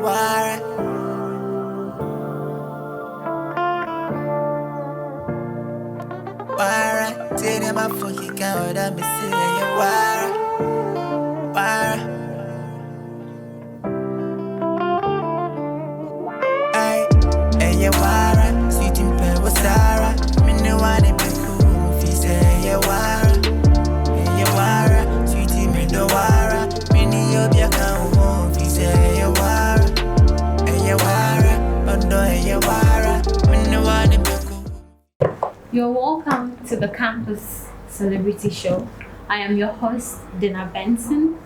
wara. Wara, tell them I fucking count, I'm say yeah, wara. Wara. Ay, yeah, wara. Sweet in pay was Sarah. Me no one in be cool, if you say yeah, wara. Yeah, wara. Sweet in me do wara. Me ni yobi account, if you say yeah, wara. Yeah, wara. Ondo yeah, wara. Me no one in be cool. You're welcome to the Campus Celebrity Show. I am your host, Dina Benson.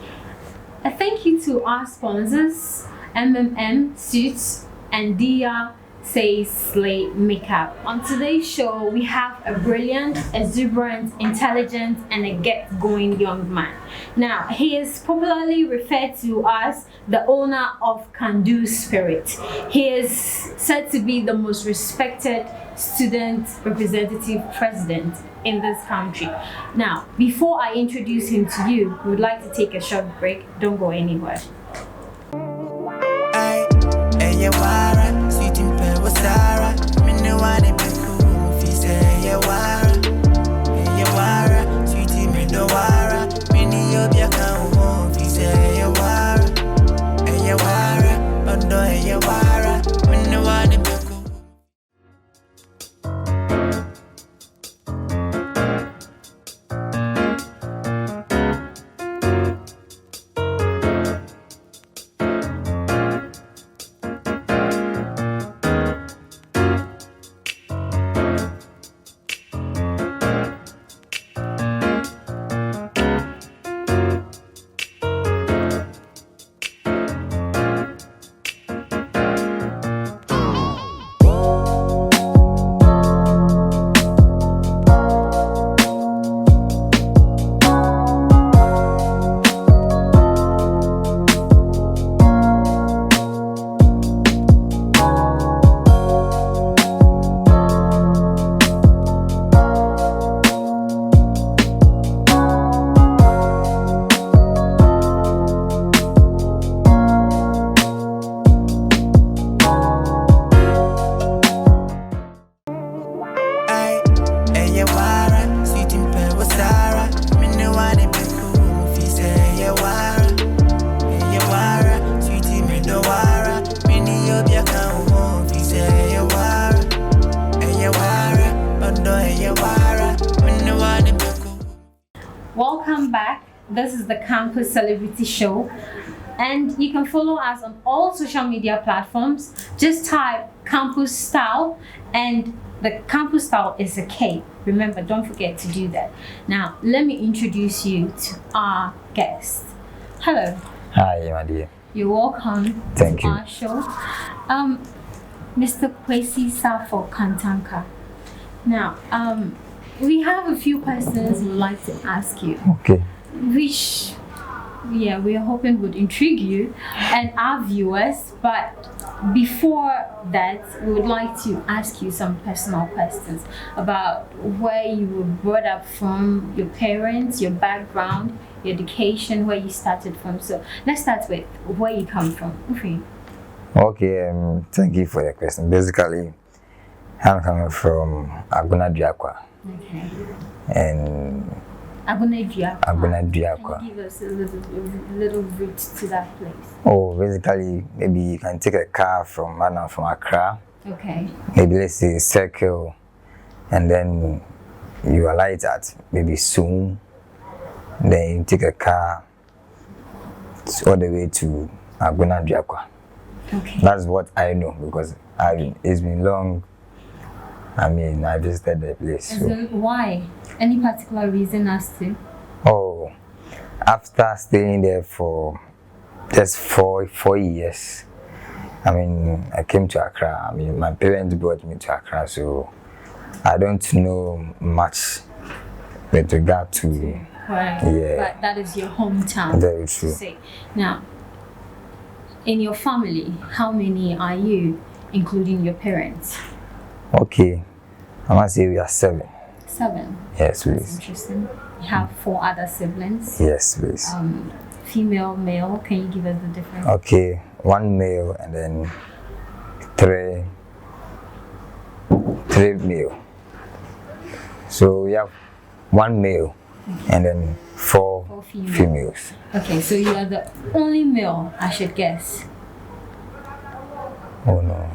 A thank you to our sponsors, MMM Suits and Dia Say Slay Makeup. On today's show, we have a brilliant, exuberant, intelligent, and a get-going young man. Now, he is popularly referred to as the owner of Can Do Spirit. He is said to be the most respected student representative president in this country. Now, before I introduce him to you, we would like to take a short break. Don't go anywhere. Sarah, me no one be cool, if you say yeah, wara. Yeah, wara, sweetie me do wara. Me ni yobi account, if you say yeah, wara. Yeah, wara, ondo yeah, wara. Me no one be cool. Welcome back. This is the Campus Celebrity Show, and you can follow us on all social media platforms. Just type Campus Style, and the Campus Style is a K. Remember, don't forget to do that. Now, let me introduce you to our guest. Hello. Hi, my dear. You're welcome Thank to you. our show. Mr. Kwasi Safo Kantanka. Now, we have a few questions we'd like to ask you. Okay. Which, we are hoping would intrigue you and our viewers. But before that, we would like to ask you some personal questions about where you were brought up from, your parents, your background, your education, where you started from. So let's start with where you come from. Okay, thank you for the question. Basically, I'm coming from Accra. Okay. And Accra. Accra. Can you give us a little route to that place? Oh, basically, maybe you can take a car from Accra. Okay. Maybe let's say circle, and then you alight at maybe soon. Then you take a car all the way to Accra. Okay. That's what I know because it's been long. I visited the place. So. Why? Any particular reason as to? Oh, after staying there for just four years, I came to Accra. My parents brought me to Accra, so I don't know much with regard to. Right. Yeah. But that is your hometown. Very true. Say. Now, in your family, how many are you, including your parents? Okay, I must say we are 7. 7? Yes, please. That's interesting. You have 4 other siblings? Yes, please. Female, male, can you give us the difference? Okay, one male and then three male. So we have one male and then four females. Okay, so you are the only male, I should guess. Oh no.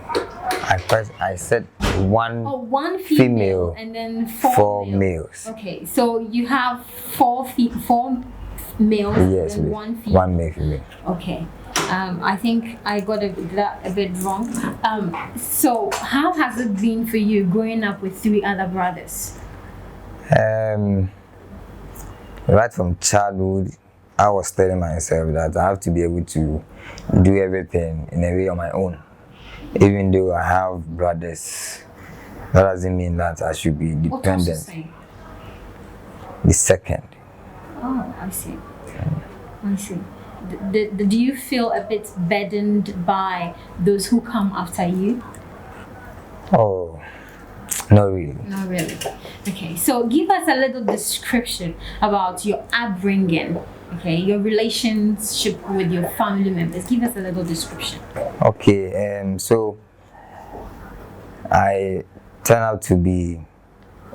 I said one, one female and then four males. Okay, so you have four males yes, and one female. One male female. Okay. I think I got that a bit wrong. So how has it been for you growing up with three other brothers? Right from childhood, I was telling myself that I have to be able to do everything in a way on my own. Even though I have brothers, that doesn't mean that I should be dependent. The second. Oh, I see. I see. Do you feel a bit burdened by those who come after you? Oh, not really. Not really. Okay, so give us a little description about your upbringing. Okay, your relationship with your family members. Give us a little description. Okay, so I turned out to be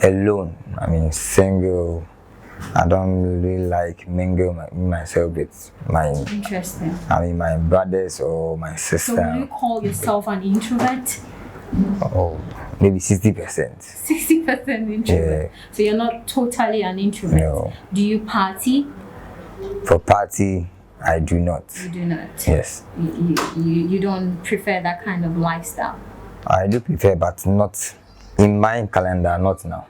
alone. I mean, single. I don't really like mingle myself with my. Interesting. I mean, my brothers or my sister. So, would you call yourself an introvert? Oh, maybe 60%. 60% introvert. Yeah. So you're not totally an introvert. No. Do you party? For party, I do not. You do not. Yes. You don't prefer that kind of lifestyle. I do prefer, but not in my calendar. Not now.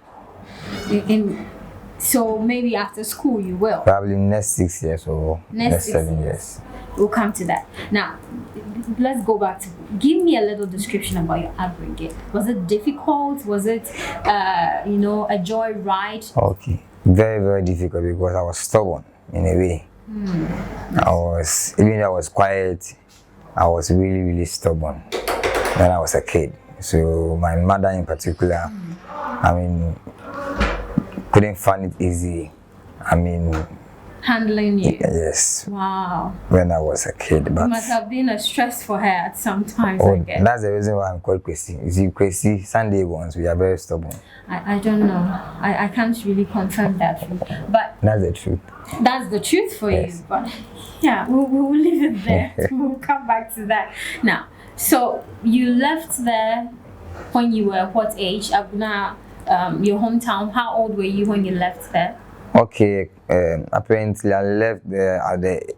So maybe after school you will. Probably next 6 years or next 7 years. We'll come to that. Now, let's go back to, give me a little description about your upbringing. Was it difficult? Was it, a joy ride? Okay, very, very difficult because I was stubborn in a way. Even though I was quiet, I was really, really stubborn when I was a kid. So my mother in particular, I mean, couldn't find it easy. I mean, handling you. Yes. Wow. When I was a kid, but it must have been a stress for her at some times. Oh, I guess. That's the reason why I'm called Kwasi. You see, Kwasi, Sunday ones, we are very stubborn. I don't know. I can't really confirm that for you, but that's the truth. That's the truth for you. But yeah, we'll leave it there. We'll come back to that now. So you left there when you were what age? Now, your hometown. How old were you when you left there? Okay, apparently I left there at the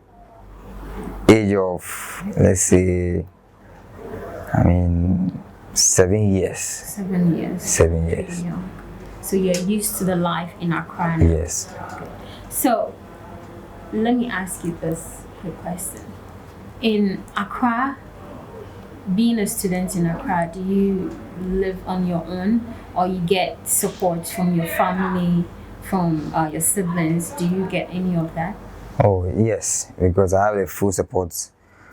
age of, let's say, 7 years. 7 years. 7 years. Yeah. So you're used to the life in Accra now. Yes. Okay. So let me ask you this quick question. In Accra, being a student in Accra, do you live on your own or you get support from your family, from your siblings? Do you get any of that? Oh yes, because I have the full support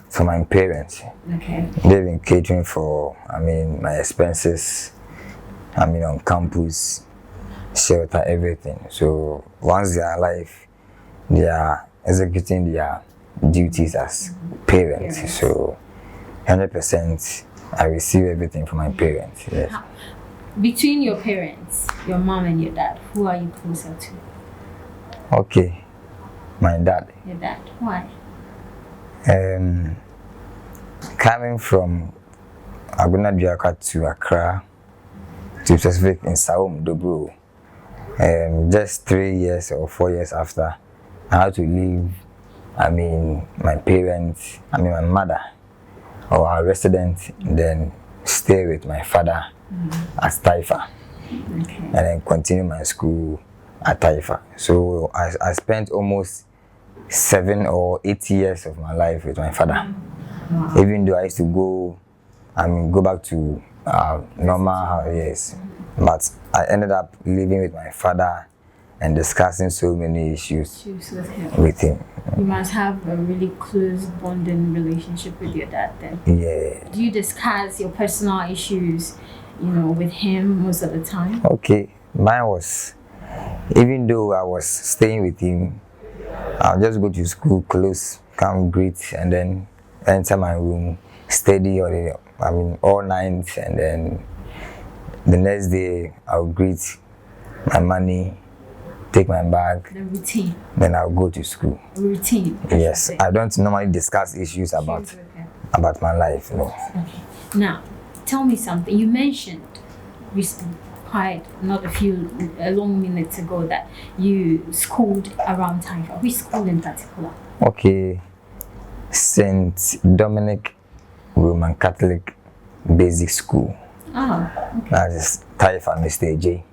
from my parents. Okay. They've been catering for, my expenses, on campus, shelter, everything. So once they are alive, they are executing their duties as parents. So 100% I receive everything from my parents. Yes. Between your parents, your mom and your dad, who are you closer to? Okay, my dad. Your dad. Why? Coming from Aguna to Accra, to specific in Saum Dobro, just 3 years or 4 years after, I had to leave. My parents, my mother, or our resident, then stay with my father at Taifa, and then continue my school at Taifa. So I spent almost 7 or 8 years of my life with my father. Wow. Even though I used to go back to normal house, yes, but I ended up living with my father and discussing so many issues with him. You must have a really close bonding relationship with your dad then. Yeah. Do you discuss your personal issues, with him most of the time? Okay, mine was, even though I was staying with him, I'll just go to school, close, come greet, and then enter my room, study all night, and then the next day I'll greet my money, take my bag, The routine. then I'll go to school. Routine. Yes, I don't normally discuss issues about my life. No. Okay. Now, tell me something. You mentioned recently, quite not a long minutes ago, that you schooled around Tanka. Which school in particular? Okay, Saint Dominic Roman Catholic Basic School. Oh, okay. That is Taifa Mr. J.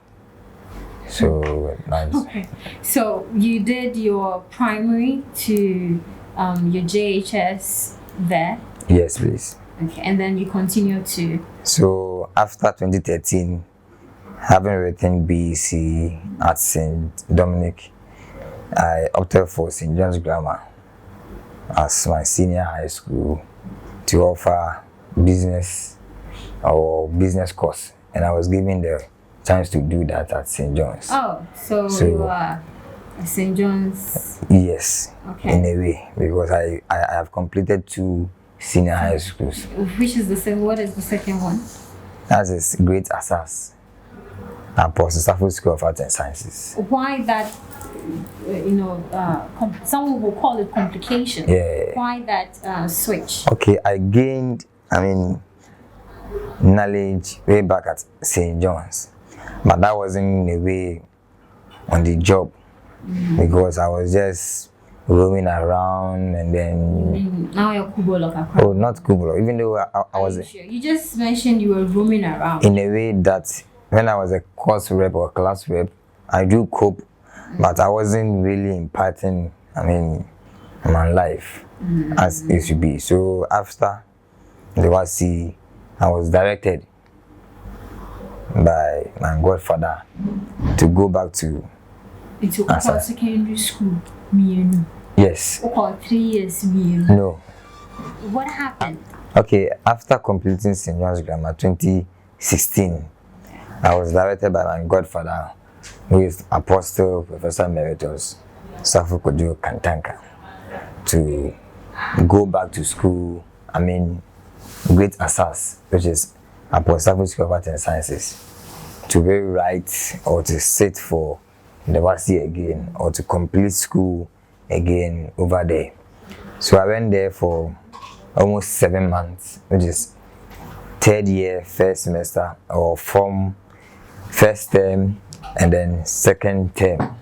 So nice. Okay. So you did your primary to your JHS there. Yes, please. Okay, and then you continue to. So after 2013, having written BEC at St. Dominic, I opted for St. John's Grammar as my senior high school to offer business course, and I was given the chance to do that at St. John's. Oh, so you are St. John's. Yes, Okay. in a way, because I have completed 2 senior high schools. Which is the second? What is the second one? That is Great Assas, Apostle Safo School of Arts and Sciences. Why that? Someone will call it complication. Yeah. Why that switch? Okay, I gained, knowledge way back at St. John's, but that wasn't in a way on the job, because I was just roaming around, and then Now you're Kubo Lokakra. oh, not Kublo, even though I was Sure. You just mentioned you were roaming around. in a way that when I was a course rep or class rep, I do cope, but I wasn't really imparting my life as it should be. So after the Kwasi, I was directed by my godfather to go back to Into Accra secondary school. Mienu. yes. Or 3 years. Mienu. No. What happened? Okay, after completing St. John's Grammar 2016, I was directed by my godfather, who is Apostle Professor Emeritus Safo Kantanka, to go back to school. Great Assas, which is Apostle School of Arts and Sciences, to rewrite or to sit for the Kwasi again, or to complete school again over there. So I went there for almost 7 months, which is 3rd year, 1st semester, or from 1st term and then 2nd term,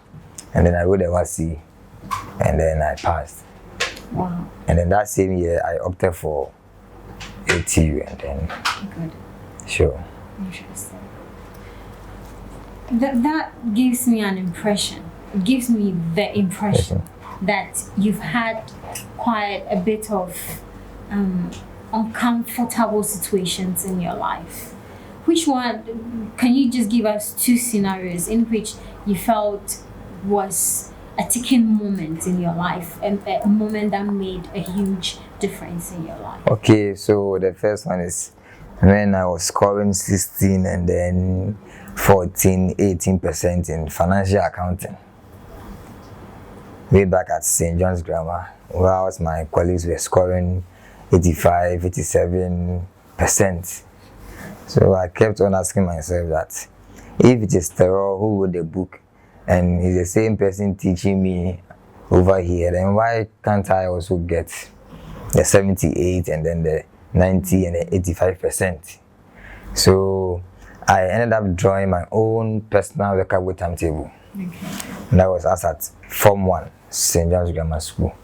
and then I wrote the Kwasi, and then I passed. Wow. And then that same year I opted for ATU, and then Good. sure. Interesting. That gives me an impression. It gives me the impression that you've had quite a bit of uncomfortable situations in your life. Which one? Can you just give us 2 scenarios in which you felt was a ticking moment in your life, and a moment that made a huge difference in your life? Okay, so the first one is when I was scoring 16 and then 14, 18% in financial accounting. Way back at St. John's Grammar, whilst my colleagues were scoring 85, 87%. So I kept on asking myself that if it is Terror who wrote the book, and he's the same person teaching me over here, then why can't I also get the 78 and then the 90 and the 85%? So I ended up drawing my own personal workable timetable. Okay. And that was as at Form 1, St. John's Grammar School.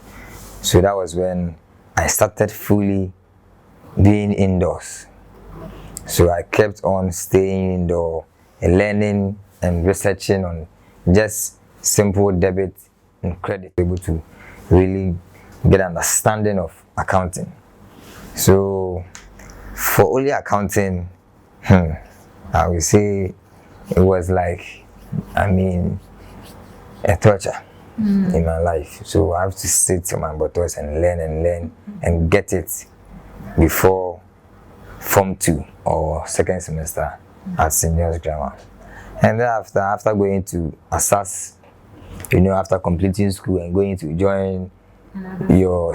So that was when I started fully being indoors. So I kept on staying indoor and learning and researching on just simple debit and credit, able to really get understanding of accounting. So for only accounting, I would say it was like, a torture in my life. So I have to sit on my buttocks and learn and get it before Form 2 or 2nd semester at St. John's Grammar. And then after going to Assas, after completing school and going to join your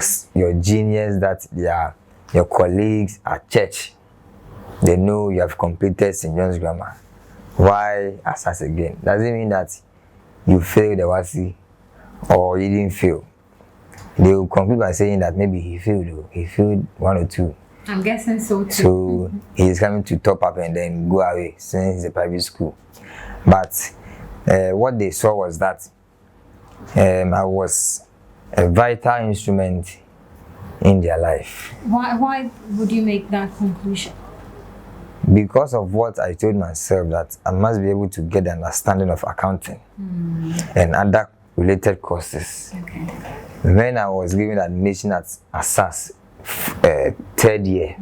genius, that your colleagues at church, they know you have completed St. John's Grammar. Why assess again? Doesn't mean that you failed the WASI or you didn't fail. They will conclude by saying that maybe he failed 1 or 2. I'm guessing so too. So he's coming to top up and then go away since it's a private school. But what they saw was that I was a vital instrument in their life. Why would you make that conclusion? Because of what I told myself, that I must be able to get the understanding of accounting and other related courses. Okay. When I was given admission at SAS, 3rd year,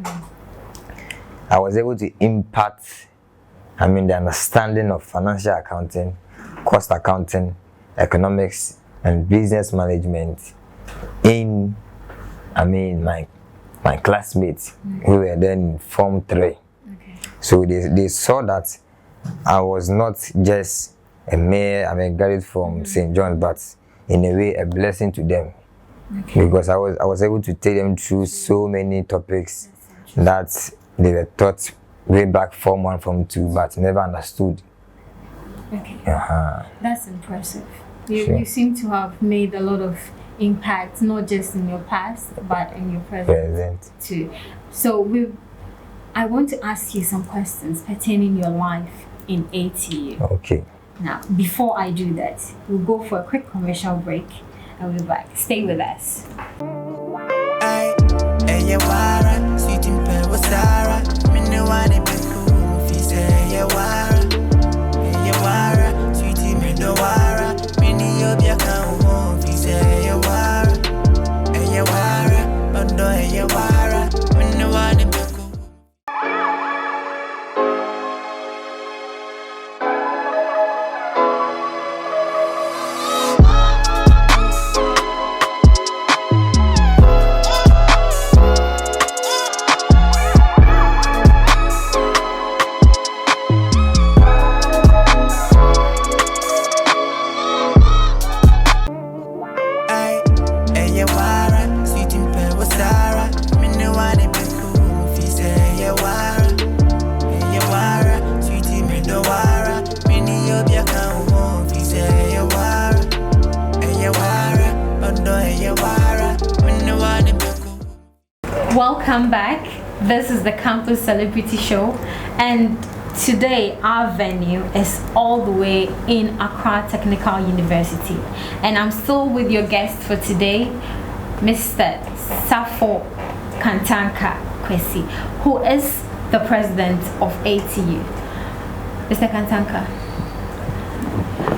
I was able to impact, the understanding of financial accounting, cost accounting, economics, and business management in, my classmates who were then in Form 3. Okay. So they saw that I was not just a mere, graduate from St. John's, but in a way a blessing to them. Okay. Because I was able to take them through so many topics that they were taught way back Form 1, Form 2, but never understood. Okay. That's impressive. You seem to have made a lot of impact, not just in your past, but in your present too. So I want to ask you some questions pertaining your life in ATU. Okay. Now, before I do that, we'll go for a quick commercial break and we'll be back. Stay with us. Welcome back. This is the Campus Celebrity Show, and today our venue is all the way in Accra Technical University, and I'm still with your guest for today, Mr. Safo Kantanka Kwasi, who is the president of ATU. Mr. Kantanka,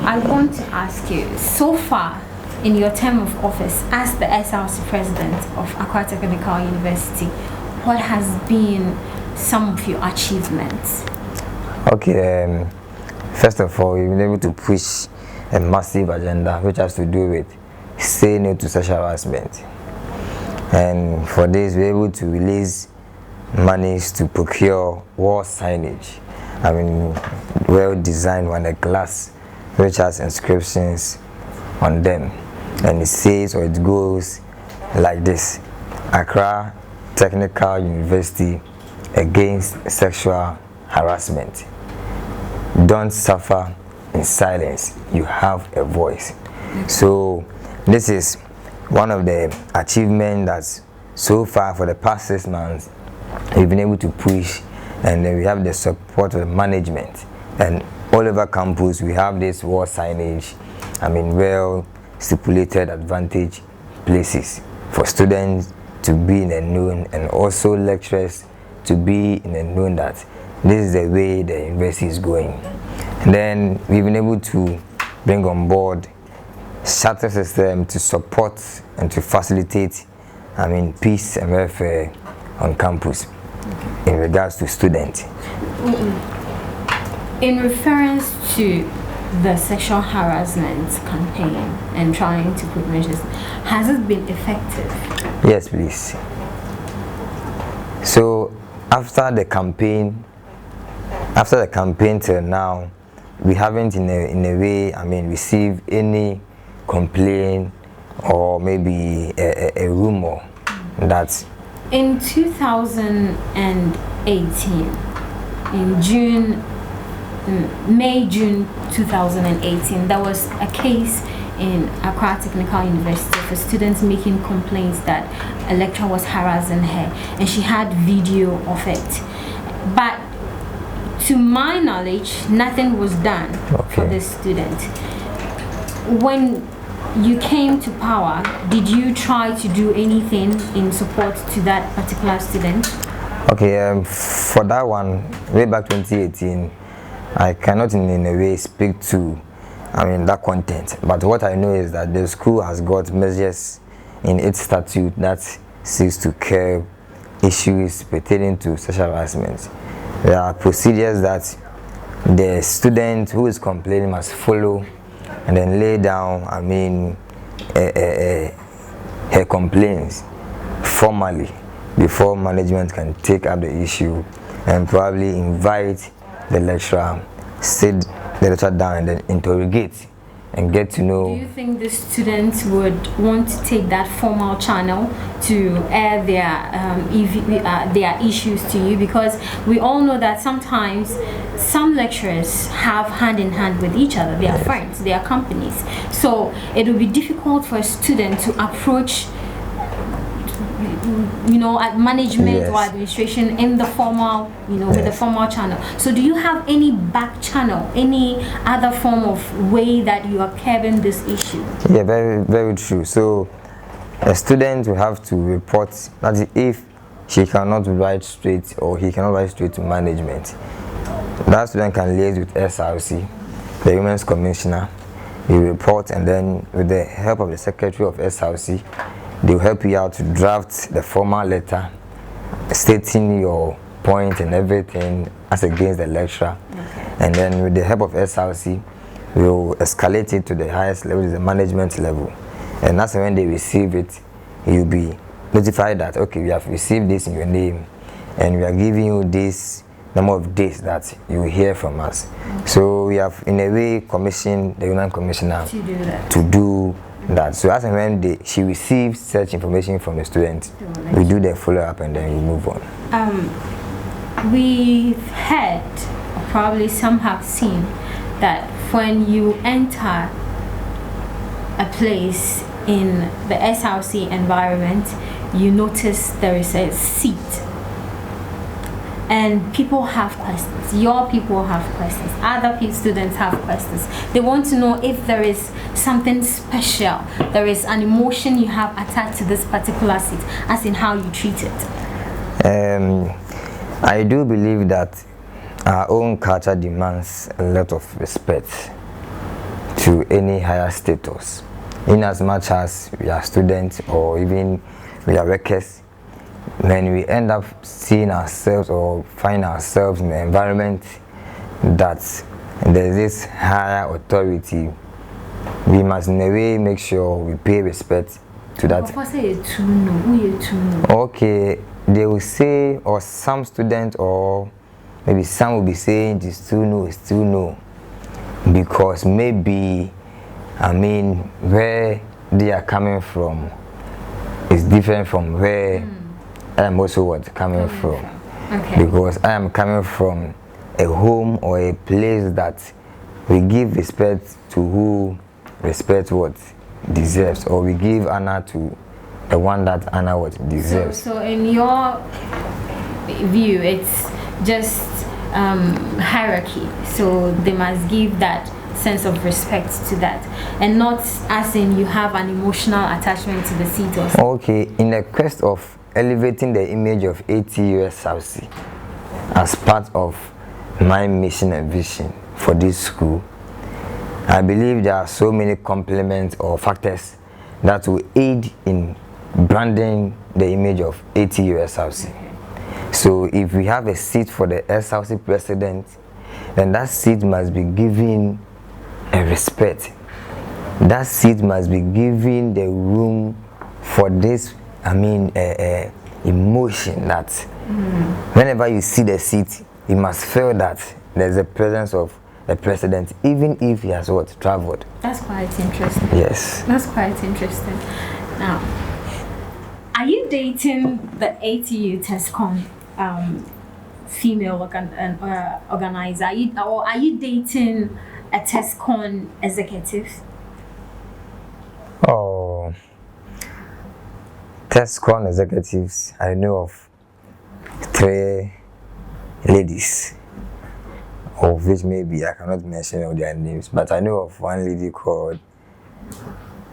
I want to ask you, so far in your term of office as the SRC president of Accra Technical University, what has been some of your achievements? Okay, first of all, we've been able to push a massive agenda which has to do with saying no to sexual harassment. And for this, we're able to release monies to procure wall signage. Well designed on a glass which has inscriptions on them. And it says, or it goes like this: Accra Technical University against sexual harassment. Don't suffer in silence. You have a voice. So this is one of the achievements that so far for the past 6 months we've been able to push, and then we have the support of the management, and all over campus we have this wall signage, well stipulated advantage places for students to be in a known, and also lecturers to be in a known that this is the way the university is going. And then we've been able to bring on board shuttle system to support and to facilitate peace and welfare on campus in regards to students. In reference to the sexual harassment campaign and trying to put measures, has it been effective? Yes, please. So after the campaign till now, we haven't in a way received any complaint or maybe a rumor that in 2018, in June 2018, there was a case in Accra Technical University for students making complaints that a lecturer was harassing her, and she had video of it. But to my knowledge, nothing was done for this student. When you came to power, did you try to do anything in support to that particular student? Okay, for that one, way back 2018, I cannot in a way speak to that content, but what I know is that the school has got measures in its statute that seeks to curb issues pertaining to sexual harassment. There are procedures that the student who is complaining must follow, and then lay down her complaints formally before management can take up the issue and probably invite the lecturer, sit the lecturer down and then interrogate and get to know. Do you think the students would want to take that formal channel to air their issues to you? Because we all know that sometimes some lecturers have hand in hand with each other. They are friends, they are companies. So it will be difficult for a student to approach at management or administration in the formal, with the formal channel. So do you have any back channel, any other form of way that you are curbing this issue? Yeah, very, very true. So a student will have to report that if she cannot write straight or he cannot write straight to management, that student can liaise with SRC, the Women's Commissioner. You report, and then with the help of the Secretary of SRC, they will help you out to draft the formal letter stating your point and everything as against the lecturer. And then with the help of SRC, we will escalate it to the highest level, the management level. And that's when they receive it, you'll be notified that, okay, we have received this in your name, and we are giving you this number of days that you will hear from us. So we have, in a way, commissioned the Women Commissioner to do that. So as and when she receives such information from the student, we do the follow-up and then we move on. We've heard, or probably some have seen, that when you enter a place in the SRC environment, you notice there is a seat. And people have questions. Your people have questions. Other students have questions. They want to know if there is something special. There is an emotion you have attached to this particular seat, as in how you treat it. I do believe that our own culture demands a lot of respect to any higher status. In as much as we are students or even we are workers, when we end up seeing ourselves or find ourselves in the environment that there is this higher authority, we must in a way make sure we pay respect to that. Okay, they will say, or some students, or maybe some will be saying it's too no, because maybe where they are coming from is different from where I am also coming from. Okay. Because I am coming from a home or a place that we give respect to who respect what deserves, or we give honor to the one that honor what deserves. So in your view, it's just hierarchy. So they must give that sense of respect to that, and not as in you have an emotional attachment to the seat or something. Okay, in the quest of elevating the image of ATUSRC as part of my mission and vision for this school, I believe there are so many complements or factors that will aid in branding the image of ATUSRC. So if we have a seat for the SRC president, then that seat must be given a respect. That seat must be given the room for this emotion that whenever you see the seat, you must feel that there's a presence of the president, even if he has what traveled. That's quite interesting. Yes. That's quite interesting. Now, are you dating the ATU TESCON female organizer? Or are you dating a TESCON executive? Oh, TESCON executives, I know of 3 ladies, of which maybe I cannot mention all their names, but I know of one lady called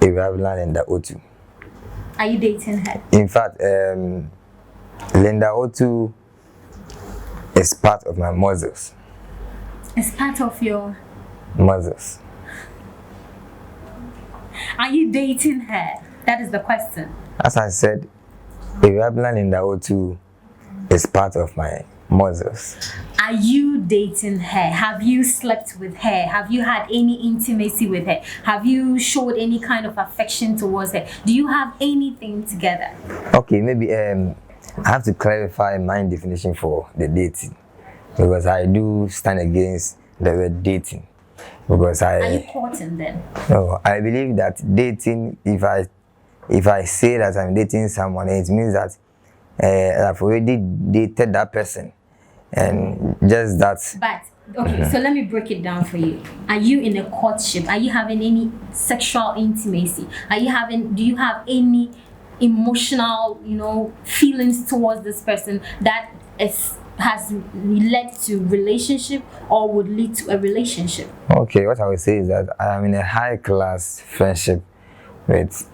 Linda Otu. Are you dating her? In fact, Linda Otu is part of my muscles. It's part of your Muscles. Are you dating her? That is the question. As I said, Linda Otu is part of my muscles. Are you dating her? Have you slept with her? Have you had any intimacy with her? Have you showed any kind of affection towards her? Do you have anything together? Okay, maybe I have to clarify my definition for the dating, because I do stand against the word dating. Because Are you courting then? No, I believe that dating, if I say that I'm dating someone, it means that I've already dated that person, and just that. But okay, so let me break it down for you. Are you in a courtship? Are you having any sexual intimacy? Do you have any emotional, feelings towards this person that has led to relationship or would lead to a relationship? Okay, what I would say is that I am in a high class friendship with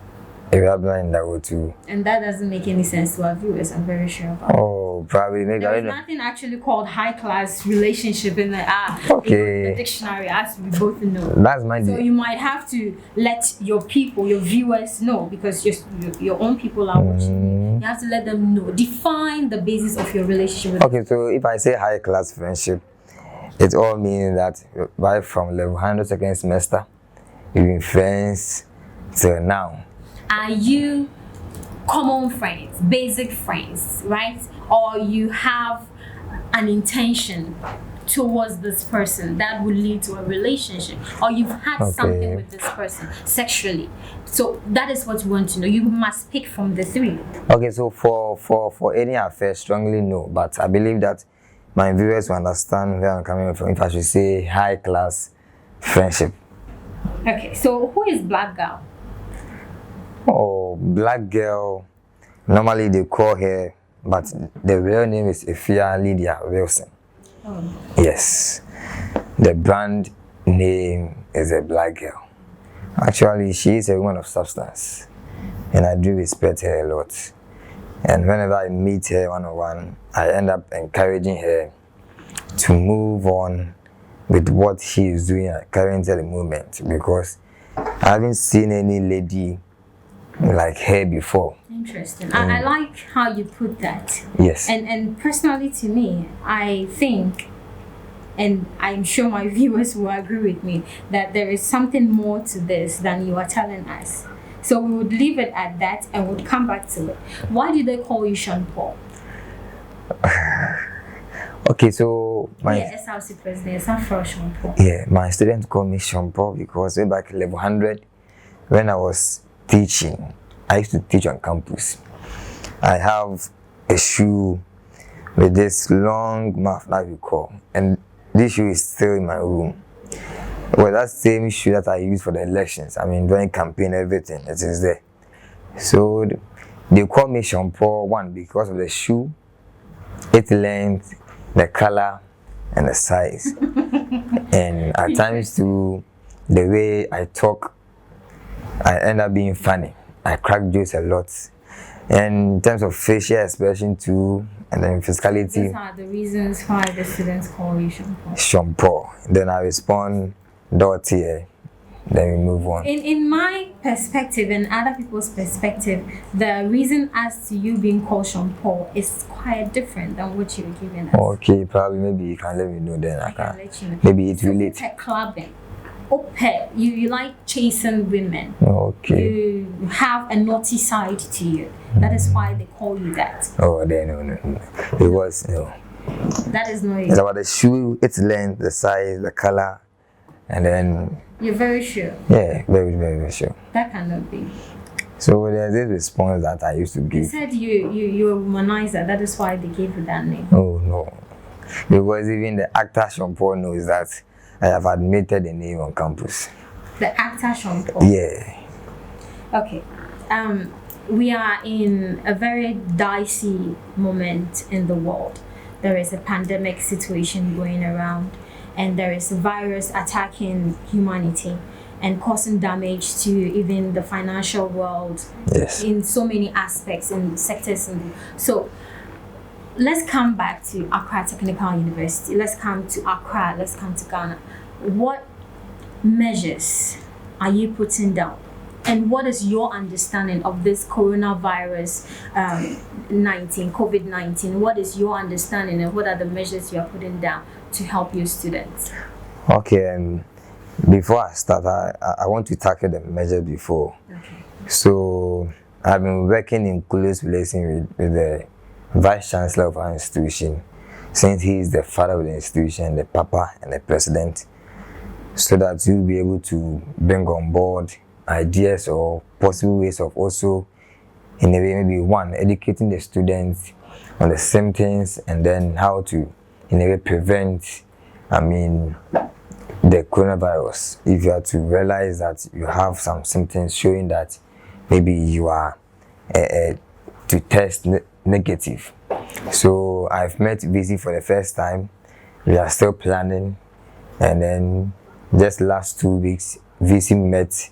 in that way too. And that doesn't make any sense to our viewers, I'm very sure about. Oh, probably maybe. There's nothing actually called high class relationship in the dictionary, as we both know. That's my. So you might have to let your viewers know, because your own people are watching. You have to let them know. Define the basis of your relationship. Okay, so if I say high class friendship, it all means that right from level 100 second semester, we've been friends till now. Are you common friends, basic friends, right? Or you have an intention towards this person that will lead to a relationship, or you've had something with this person sexually? So that is what you want to know. You must pick from the 3. Okay, so for any affair, strongly no, but I believe that my viewers will understand where I'm coming from if I should say high class friendship. Okay, so who is Black Girl? Oh, Black Girl, normally they call her, but the real name is Ifia Lydia Wilson. Oh. Yes, the brand name is a Black Girl. Actually, she is a woman of substance, and I do respect her a lot. And whenever I meet her one-on-one, I end up encouraging her to move on with what she is doing at currently moment, because I haven't seen any lady like her before. Interesting. I like how you put that. Yes. And personally, to me, I think, and I'm sure my viewers will agree with me, that there is something more to this than you are telling us. So we would leave it at that and would come back to it. Why do they call you Sean Paul? Okay, so my SRC president, Safo Sean Paul. Yeah, my students call me Sean Paul because way back level 100, when I was teaching, I used to teach on campus. I have a shoe with this long mouth that we call, and this shoe is still in my room. Well, that same shoe that I used for the elections, I mean during campaign, everything, it is there. So they call me Sean Paul, one, because of the shoe, its length, the color, and the size. And at times too, the way I talk, I end up being funny. I crack jokes a lot. And in terms of facial expression too, and then physicality. These are the reasons why the students call you Sean Paul. Sean Paul. Then I respond, Dorothy. Then we move on. In my perspective and other people's perspective, the reason as to you being called Sean Paul is quite different than what you're giving us. Okay, probably maybe you can let me know then. I can let you know. Maybe it relates. So clubbing. You like chasing women. Okay. You have a naughty side to you. That is why they call you that. Oh, then no. It was no. That is no. It's about the shoe, its length, the size, the color, and then. You're very sure? Yeah, very, very, very sure. That cannot be. So there's this response that I used to give. You said you're a womanizer, that is why they gave you that name. Oh no. Because even the actor Sean Paul knows that I have admitted the name on campus. The actor Sean Paul? Yeah. Okay. We are in a very dicey moment in the world. There is a pandemic situation going around, and there is a virus attacking humanity and causing damage to even the financial world. Yes. In so many aspects and sectors. So let's come back to Accra Technical University. Let's come to Accra. Let's come to Ghana. What measures are you putting down? And what is your understanding of this coronavirus 19, COVID-19? What is your understanding and what are the measures you are putting down to help your students? Okay, before I start, I want to tackle the measure before. Okay. So I've been working in close relation with the Vice Chancellor of our institution, since he is the father of the institution, the papa and the president, so that you'll be able to bring on board ideas or possible ways of also, in a way, maybe one, educating the students on the symptoms, and then how to, in a way, prevent, the coronavirus. If you are to realize that you have some symptoms showing that maybe you are to test negative. So I've met VC for the first time. We are still planning, and then just last 2 weeks, VC met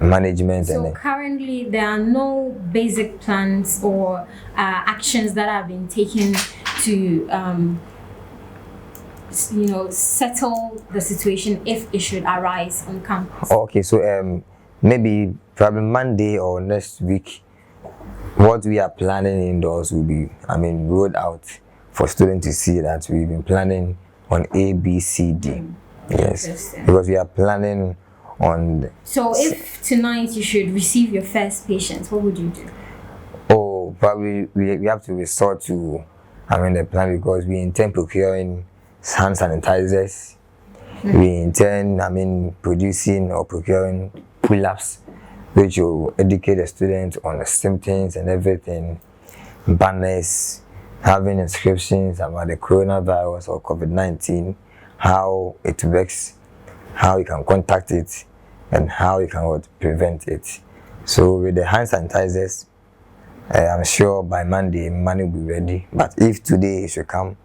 management. So currently there are no basic plans or actions that have been taken to settle the situation if it should arise on campus. Okay, so maybe probably Monday or next week, what we are planning indoors will be rolled out for students to see that we've been planning on A, B, C, D. Yes, because we are planning on. So if tonight you should receive your first patient, what would you do? Oh, probably we have to resort to the plan, because we intend procuring hand sanitizers. We intend producing or procuring pull-ups, which will educate the students on the symptoms and everything, banners, having inscriptions about the coronavirus or COVID-19, how it works, how you can contact it, and how you can prevent it. So with the hand sanitizers, I'm sure by Monday money will be ready. But if today it should come,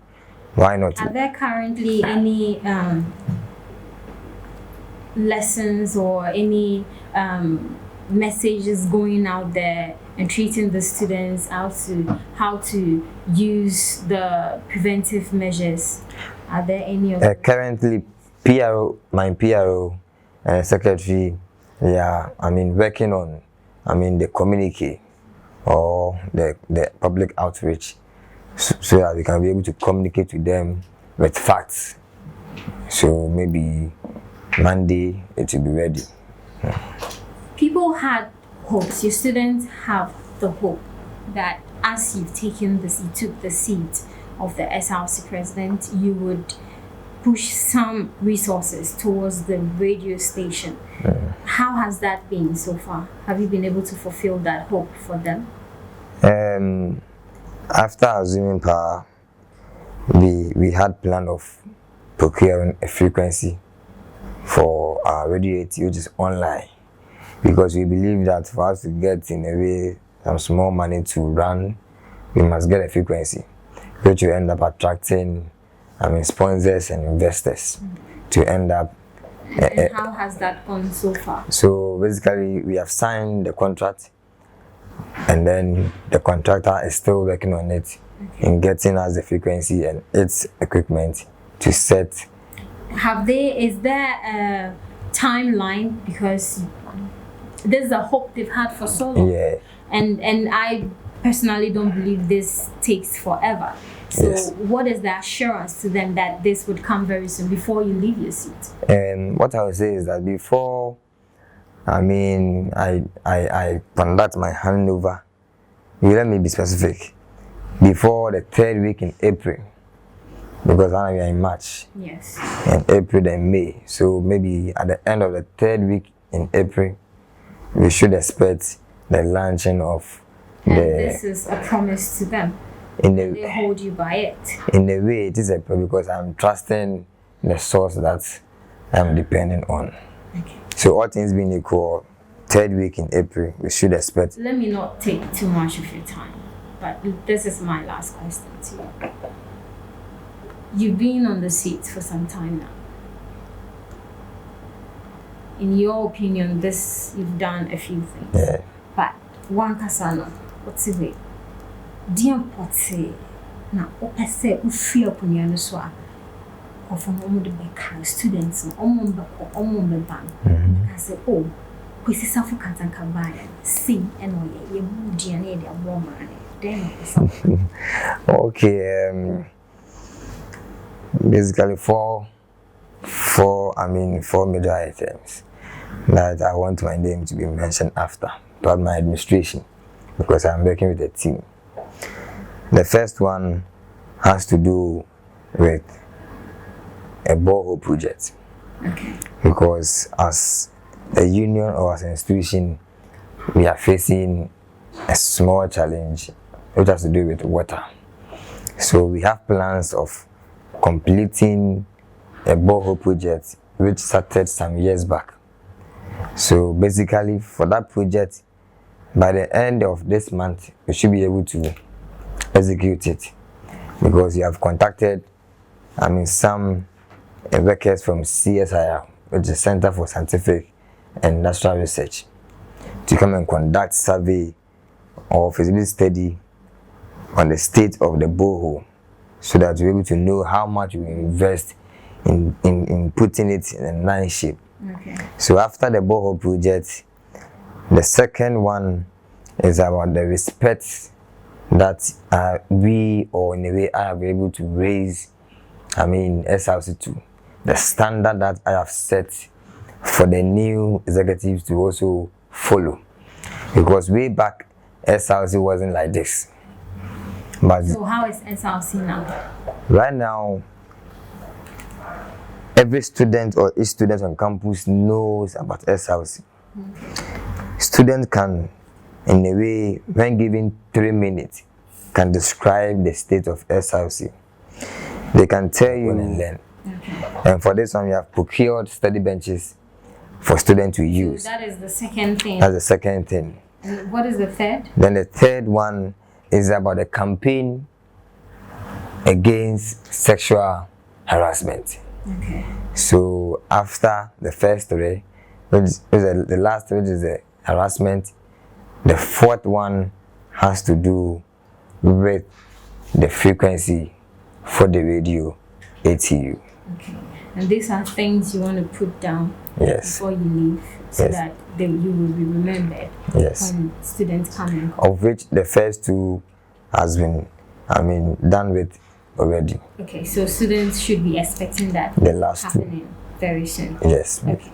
why not? Are there currently any lessons or any messages going out there and treating the students how to use the preventive measures? Are there any of currently my PRO secretary, working on the communique or the public outreach, so that we can be able to communicate with them with facts. So maybe Monday it will be ready. People had hopes. Your students have the hope that as you took the seat of the SRC president, you would push some resources towards the radio station. How has that been so far? Have you been able to fulfill that hope for them? After assuming power, we had plan of procuring a frequency for our radio 80, which is online, because we believe that for us to get in a way some small money to run, we must get a frequency, which will end up attracting sponsors and investors to end up. And how has that gone so far? So basically, we have signed the contract, and then the contractor is still working on it in getting us the frequency and its equipment to set. Is there a timeline? Because this is a hope they've had for so long. Yeah. And I personally don't believe this takes forever. So Yes. What is the assurance to them that this would come very soon before you leave your seat? And what I would say is that before, I conduct my handover, let me be specific, before the 3rd week in April, because now we are in March. Yes. In April and May. So maybe at the end of the 3rd week in April, we should expect the launching of and this is a promise to them. They hold you by it. In a way, it is a promise because I'm trusting the source that I'm depending on. Okay. So all things being equal, 3rd week in April, we should expect. Let me not take too much of your time, but this is my last question to you. You've been on the seat for some time now. In your opinion, you've done a few things. Yeah. But one kasano, what's the way? Dear Potty, now, I say, free up on your soa. Or from the back students, ban. I say, oh, Kwasi Safo Kantanka buy see and oh, you DNA, their woman. Then Okay, basically four major items that I want my name to be mentioned after throughout my administration because I'm working with a team. The first one has to do with a borehole project. okay. Because as a union or as an institution, we are facing a small challenge which has to do with water. So we have plans of completing a borehole project which started some years back. So basically for that project, by the end of this month, we should be able to execute it because we have contacted some workers from CSIR, which is Center for Scientific and Industrial Research, to come and conduct survey or feasibility study on the state of the borehole so that we're able to know how much we invest in putting it in a nice shape. Okay. So after the borehole project, the second one is about the respect that we, or in a way I have able to raise, SRC2, the standard that I have set for the new executives to also follow. Because way back, SRC wasn't like this. But so how is SRC now? Right now, every student or each student on campus knows about SRC. Students can, in a way, when given 3 minutes, can describe the state of SRC. They can tell you and learn. Okay. And for this one, we have procured study benches for students to use. So that is the second thing. That's the second thing. And what is the third? Then the third one is about the campaign against sexual harassment. Okay. So after the first three, which is the last, which is the harassment, the fourth one has to do with the frequency for the radio ATU. Okay. And these are things you want to put down Yes. before you leave so Yes. that you will be remembered Yes. when students come in. Of which the first two has been, done with already. Okay, so students should be expecting that The last two. happening very soon. Yes. Okay.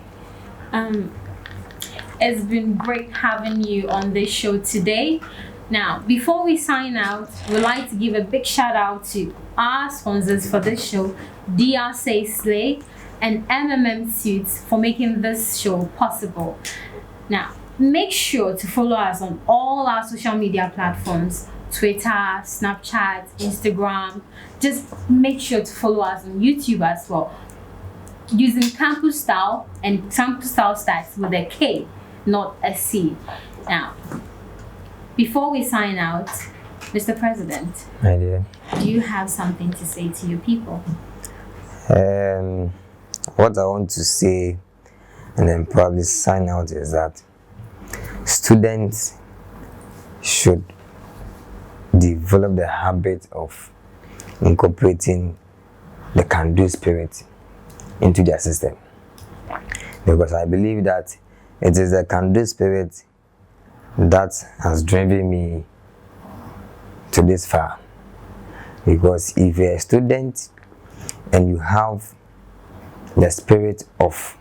It's been great having you on this show today. Now, before we sign out, we'd like to give a big shout out to our sponsors for this show, DRC Slay and MMM Suits, for making this show possible. Now, make sure to follow us on all our social media platforms, Twitter, Snapchat, Instagram. Just make sure to follow us on YouTube as well, using Campus Style, and Campus Style starts with a K, not a C. Now, before we sign out, Mr. President, My dear. do you have something to say to your people? What I want to say and then probably sign out is that students should develop the habit of incorporating the can-do spirit into their system, because I believe that it is the can-do spirit that has driven me to this far. Because if you're a student and you have the spirit of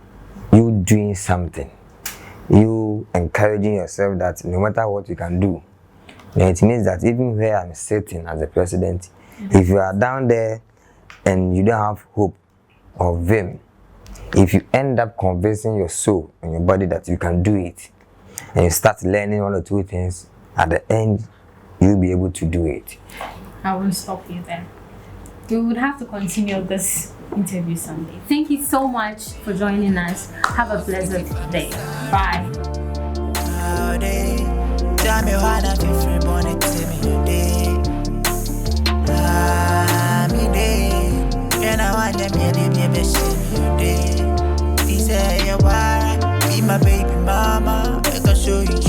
you doing something, you encouraging yourself that no matter what you can do, then it means that even where I'm sitting as a president, if you are down there and you don't have hope of Him, if you end up convincing your soul and your body that you can do it, and you start learning one or two things, at the end, you'll be able to do it. I won't stop you there. We would have to continue this interview someday. Thank you so much for joining us. Have a pleasant day. Bye. Be my baby mama, I can show you